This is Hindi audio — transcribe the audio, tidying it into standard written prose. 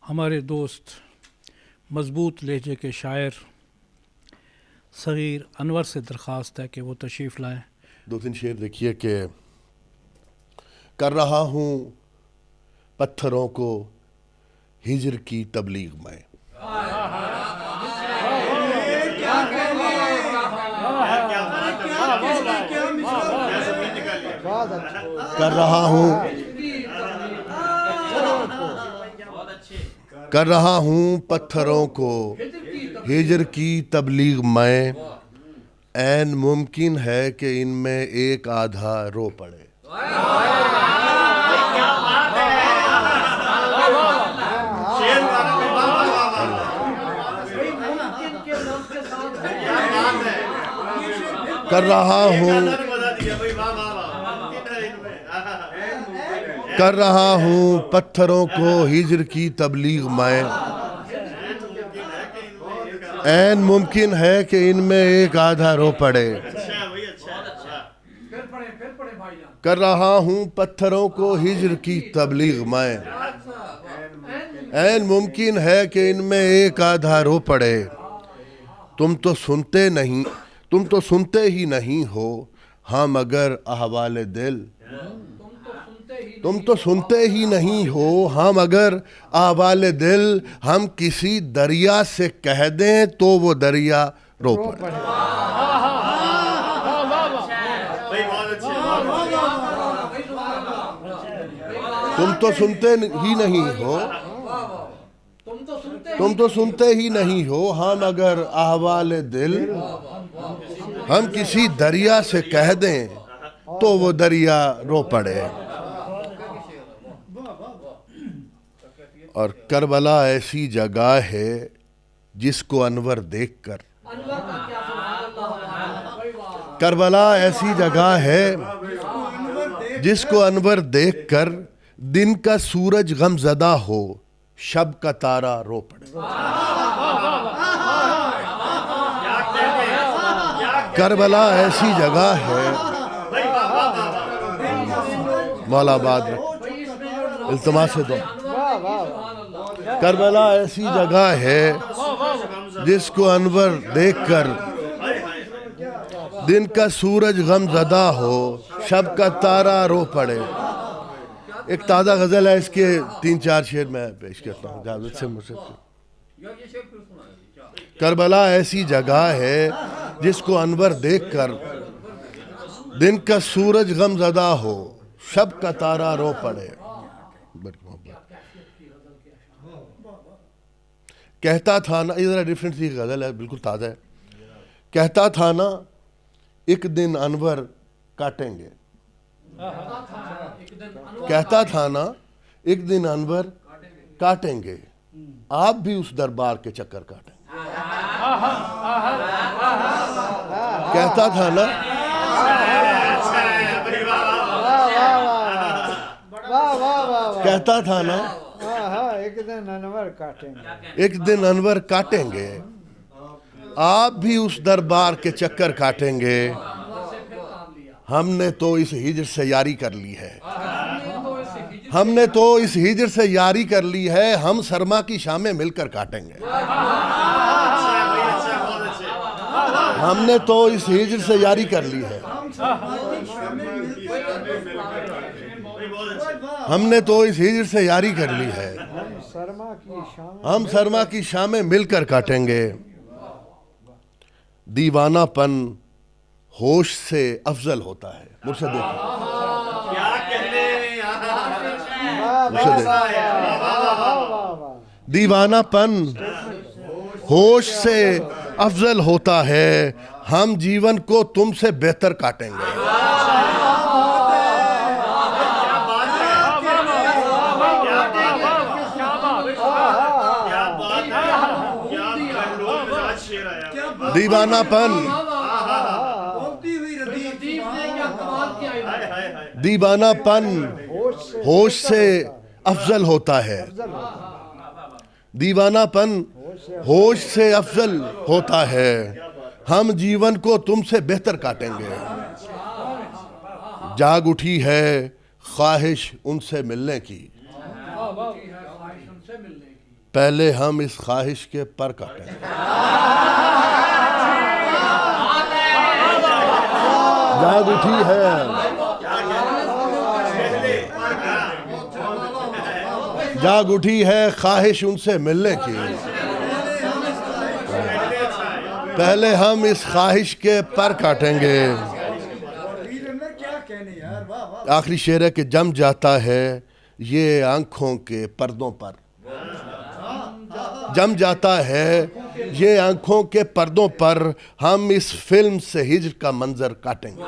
हमारे दोस्त मज़बूत लहजे के शायर सग़ीर अनवर से दरख्वास्त है कि वो तशरीफ़ लाएँ। दो तीन शेर देखिए कि कर रहा हूँ पत्थरों को हिजर की तबलीग में, कर रहा हूँ पत्थरों को हिजर की तबलीग में, ऐन मुमकिन है कि इनमें एक आधा रो पड़े। कर रहा हूँ पत्थरों को हिजर की तबलीग में, ऐन मुमकिन है कि इनमें एक आधा रो पड़े। कर रहा हूँ पत्थरों को हिजर की तबलीग में, ऐन मुमकिन है कि इनमें एक आधा रो पड़े। तुम तो सुनते ही नहीं हो, हाँ मगर अहवाले दिल, तुम तो सुनते ही नहीं हो, हाँ मगर अहवाले दिल, हम किसी दरिया से कह दें तो वो दरिया रो पड़े। तुम तो सुनते ही नहीं हो, हाँ मगर अहवाले दिल, हम किसी दरिया से कह दें तो वो दरिया रो पड़े। और करबला ऐसी जगह है जिसको अनवर देखकर, करबला ऐसी जगह है जिसको अनवर देखकर, दिन का सूरज गमज़दा हो, शब का तारा रो पड़े। करबला ऐसी जगह है, मौलाबाद इल्तिमास से दो। करबला ऐसी जगह है जिसको अनवर देखकर, दिन का सूरज गमज़दा हो, शब का तारा रो पड़े। एक ताज़ा गज़ल है, इसके 3-4 शेर मैं पेश करता हूँ इजाज़त से मुझसे। करबला ऐसी जगह है जिसको अनवर देखकर, दिन का सूरज गमज़दा हो, शब का तारा रो पड़े। कहता था ना, ये ज़रा डिफरेंट सी गज़ल है, बिल्कुल ताज़ा है। कहता था ना एक दिन अनवर काटेंगे, कहता था ना एक दिन अनवर काटेंगे, आप भी उस दरबार के चक्कर काटेंगे। कहता था ना, कहता था ना एक दिन अनवर काटेंगे, एक दिन अनवर काटेंगे, आप भी उस दरबार के चक्कर काटेंगे। हमने तो इस हिजर से यारी कर ली है, हमने तो इस हिजर से यारी कर ली है, हम सरमा की शामें मिलकर काटेंगे। हमने तो इस हिजर से यारी कर ली है, हमने तो इस हिजर से यारी कर ली है, हम सरमा की शामें मिलकर काटेंगे। दीवानापन होश से अफजल होता है। मुझसे देखो, दीवानापन होश से अफजल होता है, हम जीवन को तुमसे बेहतर काटेंगे। दीवानापन, दीवानापन होश से अफजल होता है, दीवानापन होश से अफजल होता है, हम जीवन को तुमसे बेहतर काटेंगे। जाग उठी है ख्वाहिश उनसे मिलने की, पहले हम इस ख्वाहिश के पर काटेंगे। जाग उठी है, जाग उठी है ख्वाहिश उनसे मिलने की। पहले हम इस ख्वाहिश के पर काटेंगे। आखिरी शेर है कि जम जाता है ये आंखों के पर्दों पर, जम जाता है ये आंखों के पर्दों पर, हम इस फिल्म से हिज्र का मंजर काटेंगे।